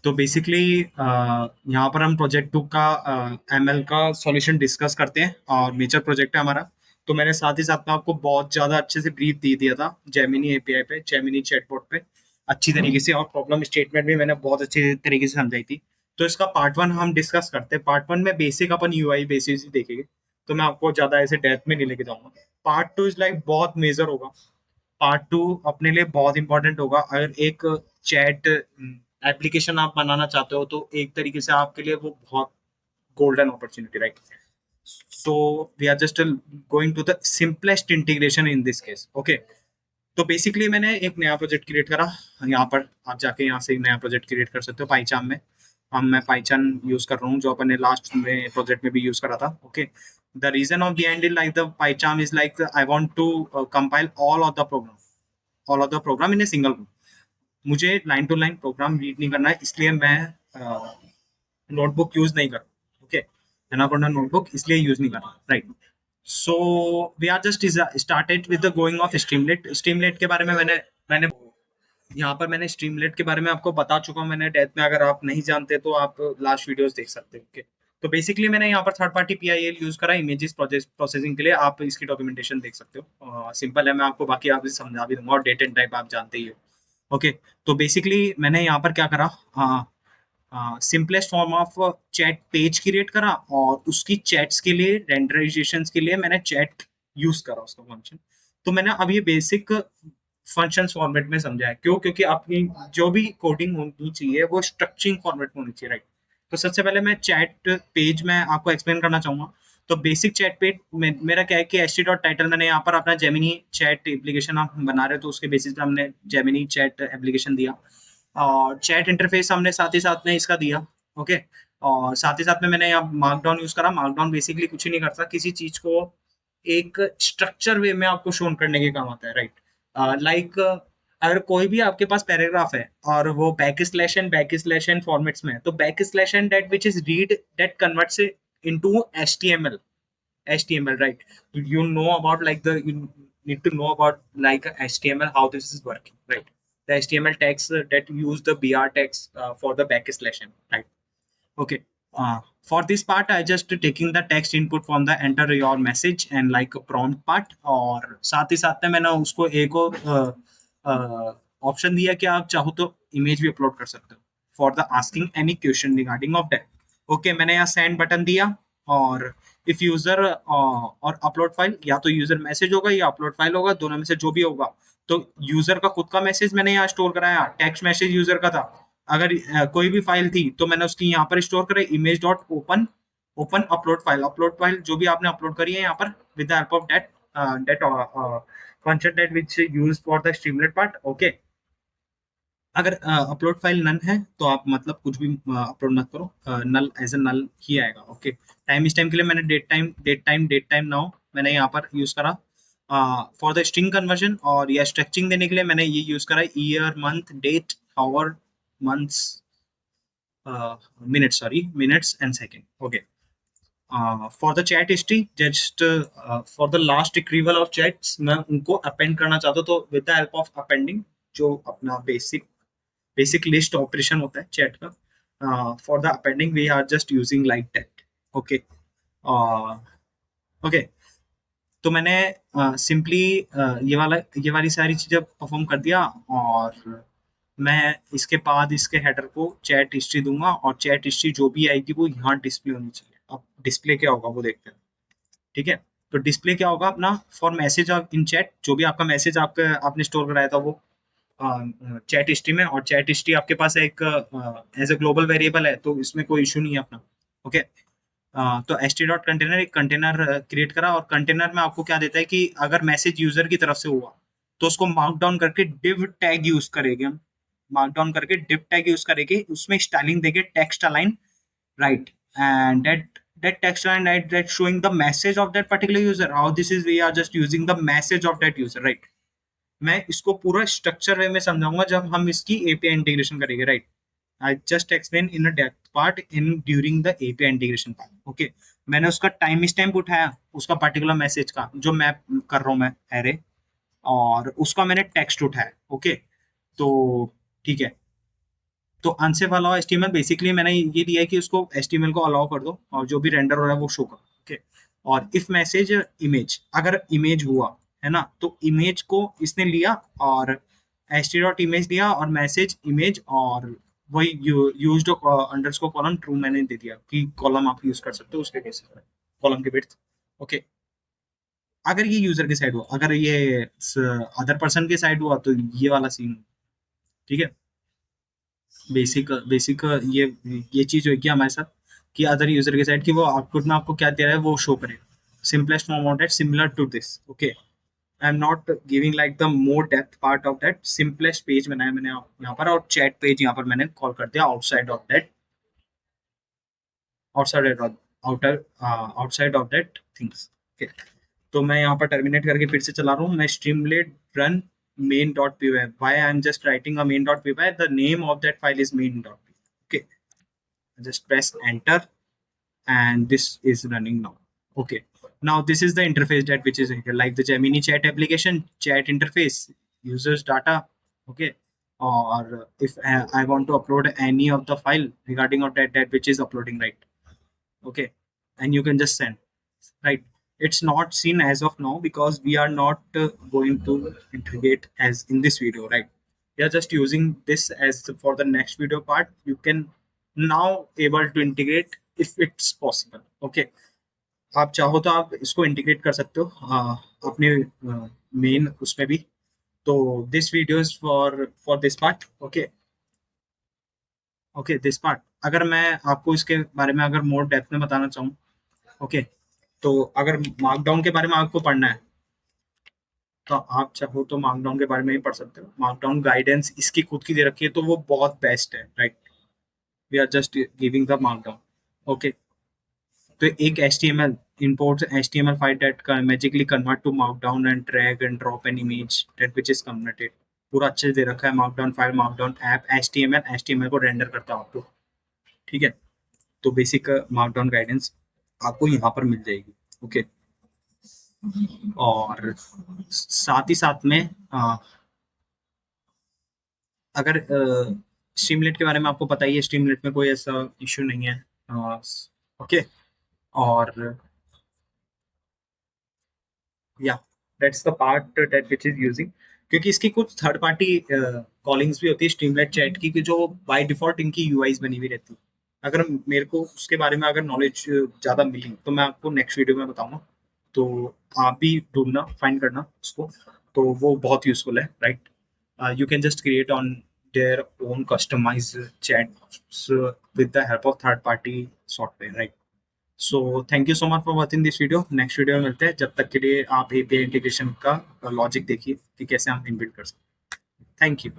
तो बेसिकली यहाँ पर हम प्रोजेक्ट 2 का एमएल का सॉल्यूशन डिस्कस करते हैं और मेजर प्रोजेक्ट है हमारा। तो मैंने साथ ही साथ में आपको बहुत ज़्यादा अच्छे से ब्रीफ दे दिया था जेमिनी एपीआई पे, जेमिनी चैटबॉट पे अच्छी तरीके से, और प्रॉब्लम स्टेटमेंट भी मैंने बहुत अच्छे तरीके से समझाई थी। तो इसका पार्ट 1 हम डिस्कस करते हैं। पार्ट 1 में बेसिक अपन यूआई बेसिस ही देखेंगे, तो मैं आपको ज़्यादा ऐसे डेप्थ में नहीं लेके जाऊंगा। पार्ट 2 इज लाइक बहुत मेजर होगा। पार्ट 2 अपने लिए बहुत इंपॉर्टेंट होगा। अगर एक चैट एप्लीकेशन आप बनाना चाहते हो तो एक तरीके से आपके लिए वो बहुत golden opportunity, right? So we are just going to the simplest integration in this case, okay. तो बेसिकली मैंने एक नया प्रोजेक्ट क्रिएट करा। यहाँ पर आप जाके यहाँ से नया प्रोजेक्ट क्रिएट कर सकते हो पाईचान में। हम मैं पाईचान यूज कर रहा हूँ, जो अपन ने लास्ट में प्रोजेक्ट में भी यूज करा था, okay. The reason of the end in like the Python is like I want to compile all of the program in a single. मुझे line to line program read नहीं करना है, इसलिए मैं नोटबुक यूज नहीं कर रहा, ओके। एनाकोंडा नोटबुक इसलिए यूज नहीं कर रहा, right? So we are just started with the going of Streamlit. Streamlit के बारे में मैंने यहाँ पर मैंने स्ट्रीमलेट के बारे में आपको बता चुका हूँ मैंने डेथ में। अगर आप नहीं जानते तो आप लास्ट वीडियोस देख सकते हो, ओके। तो बेसिकली मैंने यहाँ पर थर्ड पार्टी पीआईएल यूज करा इमेजेस प्रोसेसिंग के लिए। आप इसकी डॉक्यूमेंटेशन देख सकते हो, सिंपल है। मैं आपको बाकी आप समझा भी दूंगा, और डेट एंड टाइप आप जानते ही हो, ओके। तो बेसिकली मैंने यहाँ पर क्या करा, simplest form of chat page create करा, और उसकी चैट्स के लिए रेंडराइजेशन के लिए मैंने चैट यूज करा उसका फंक्शन। तो मैंने अब ये बेसिक फंक्शन फॉर्मेट में समझा है। क्यों? क्योंकि आपकी जो भी कोडिंग होनी चाहिए वो स्ट्रक्चरिंग फॉर्मेट में होनी चाहिए, राइट? तो सबसे पहले मैं चैट पेज में आपको एक्सप्लेन करना चाहूंगा। तो बेसिक चैट पेज में मेरा क्या है कि htdoc-title मैंने यहाँ पर अपना जेमिनी चैट एप्लीकेशन आप बना रहे हो, तो उसके बेसिस पे हमने जेमिनी चैट एप्लीकेशन दिया, और चैट इंटरफेस हमने साथ ही साथ में इसका दिया, ओके। और साथ ही साथ में मैंने यहाँ मार्कडाउन यूज करा। मार्कडाउन बेसिकली कुछ ही नहीं करता, किसी चीज को एक स्ट्रक्चर वे में आपको शो करने के काम आता है, राइट? लाइक अगर कोई भी आपके पास पैराग्राफ है और वो बैक स्लैश एन फॉर्मेट्स में है, तो back slash n that which is read that converts into HTML, right? You know about like you need to know about like HTML, how this is working, right? The HTML tags that use the BR tags for the backslash n, right? Okay. For this part, I just taking the text input from the enter your message and like a prompt part, और साथ ही साथ में मैंने उसको एक और option दिया कि आप चाहो तो इमेज भी अपलोड कर सकते हो for the asking any question regarding of that, okay. मैंने यहाँ सेंड बटन दिया, और इफ यूजर और अपलोड फाइल, या तो यूजर मैसेज होगा या अपलोड फाइल होगा, दोनों में से जो भी होगा। तो यूजर का खुद का मैसेज मैंने यहाँ स्टोर कराया, टेक्स्ट मैसेज यूजर का था। अगर कोई भी फाइल थी तो मैंने उसकी यहाँ पर स्टोर करे, image dot open open upload file जो भी आपने अपलोड करी है यहाँ पर with the help of that function that which used for the Streamlit part, okay. अगर अपलोड फाइल नन है तो आप मतलब कुछ भी अपलोड मत करो, नल एज ए नल ही आएगा, ओके। टाइम इस टाइम के लिए मैंने डेट टाइम नाउ मैंने यहाँ पर यूज करा फॉर द स्ट्रिंग कन्वर्जन, और या स्ट्रक्चरिंग देने के लिए मैंने ये यूज करा year month date hour months minutes and second, okay. For the chat history, just for the last retrieval of chats मैं उनको अपेंड करना चाहता हूँ, तो with the help of appending, जो अपना बेसिक लिस्ट ऑपरेशन होता है चैट का, for the appending we are just using like that, okay. Okay, तो मैंने सिंपली ये वाली सारी चीजें परफॉर्म कर दिया, और मैं इसके बाद इसके हेडर को चैट हिस्ट्री दूंगा, और चैट हिस्ट्री जो भी आएगी वो यहाँ डिस्प्ले होनी चाहिए। अब डिस्प्ले क्या होगा वो देखते हैं, ठीक है। तो डिस्प्ले क्या होगा अपना, फॉर मैसेज इन चैट, जो भी आपका मैसेज आपने स्टोर कराया था वो चैट हिस्ट्री में, और चैट हिस्ट्री आपके पास एक एज ए ग्लोबल वेरिएबल है, तो इसमें कोई इशू नहीं है अपना, ओके। तो ht.container एक कंटेनर क्रिएट करा, और कंटेनर में आपको क्या देता है कि अगर मैसेज यूजर की तरफ से हुआ तो उसको मार्कडाउन करके div टैग यूज करेंगे हम, मार्कडाउन करके div टैग यूज करेंगे, उसमें स्टाइलिंग देके text align, right? And that text line, right, that showing the message of that particular user, how this is we are just using the message of that user, right? मैं इसको पूरा structure वे में समझाऊंगा जब हम इसकी API integration करेंगे, right? I just explain in a depth part in during the API integration part, okay. मैंने उसका टाइम स्टैम्प उठाया, उसका पर्टिकुलर मैसेज का जो मैं कर रहा हूँ मैं एरे, और उसका मैंने टेक्स्ट उठाया, ओके। तो ठीक है, तो अनसेफ अलाउ एचटीएमएल बेसिकली मैंने ये दिया है कि उसको एचटीएमएल को अलाउ कर दो और जो भी रेंडर हो रहा है वो शो करो, ओके। और इफ मैसेज इमेज, अगर इमेज हुआ है ना, तो इमेज को इसने लिया और ht डॉट इमेज लिया और मैसेज इमेज, और वही यूज्ड अंडरस्कोर कॉलम ट्रू मैंने दे दिया कि कॉलम आप यूज कर सकते हो उसके केस में, कॉलम के विड्थ, ओके। अगर ये यूजर के साइड हुआ, अगर ये अदर पर्सन के साइड हुआ तो ये वाला सीन, ठीक है। बेसिक बेसिक ये चीज होगी हमारे साथ कि अदर यूजर के साइड की वो आउटपुट में आपको क्या दे रहा है वो शो करे। Simplest form of that similar to this, okay. I am not giving like the more depth part of that, simplest page बनाया मैंने यहाँ पर, और चैट पेज यहाँ पर मैंने कॉल कर दिया outside of that, outside outer outside of that things, okay. तो मैं यहाँ पर टर्मिनेट करके फिर से चला रहा हूँ। मैं Streamlit run main dot py, why I'm just writing a main dot py, the name of that file is main dot py, okay। Just press enter and this is running now, okay। Now this is the interface that which is here, like the Gemini chat application, chat interface, users data, okay। Or if I want to upload any of the file regarding of that which is uploading, right, okay, and you can just send, right. It's not seen as of now because we are not going to integrate as in this video, right. We are just using this as for the next video part. You can now able to integrate if it's possible, okay। आप चाहो तो आप इसको integrate कर सकते हो अपने main उसमें भी। तो this video is for this part, okay. Okay, this part अगर मैं आपको इसके बारे में अगर मोर डेप्थ में बताना चाहूँ, ओके, तो अगर मार्कडाउन के बारे में आपको पढ़ना है तो आप चाहो तो मार्कडाउन के बारे में ही पढ़ सकते हो। मार्कडाउन गाइडेंस इसकी खुद की दे रखी है तो वो बहुत बेस्ट है, right. We are just giving the markdown, okay. तो एक HTML imports HTML file that can magically convert to markdown and drag and drop an image that which is converted। पूरा अच्छे से दे रखा है markdown file, markdown app, HTML को render करता है आपको, ठीक है। तो बेसिक मार्कडाउन गाइडेंस आपको यहाँ पर मिल जाएगी, ओके। और साथ ही साथ में अगर स्ट्रीमलेट के बारे में आपको पता ही है, स्ट्रीमलेट में कोई ऐसा इश्यू नहीं है, ओके। और या that's the part that which is using, क्योंकि इसकी कुछ थर्ड पार्टी कॉलिंग्स भी होती है स्ट्रीमलेट चैट की, कि जो बाय डिफॉल्ट इनकी यूआईज बनी हुई रहती है। अगर मेरे को उसके बारे में अगर नॉलेज ज़्यादा मिली तो मैं आपको नेक्स्ट वीडियो में बताऊंगा। तो आप भी ढूंढना, फाइंड करना उसको, तो वो बहुत यूजफुल है, right. You can just create on their own customise chats with the help of third party software, right. So thank you so much for watching this video. Next video में मिलते हैं, जब तक के लिए आप एपीआई इंटीग्रेशन का logic देखिए कि कैसे हम इनबिल्ड कर सकते हैं। Thank you.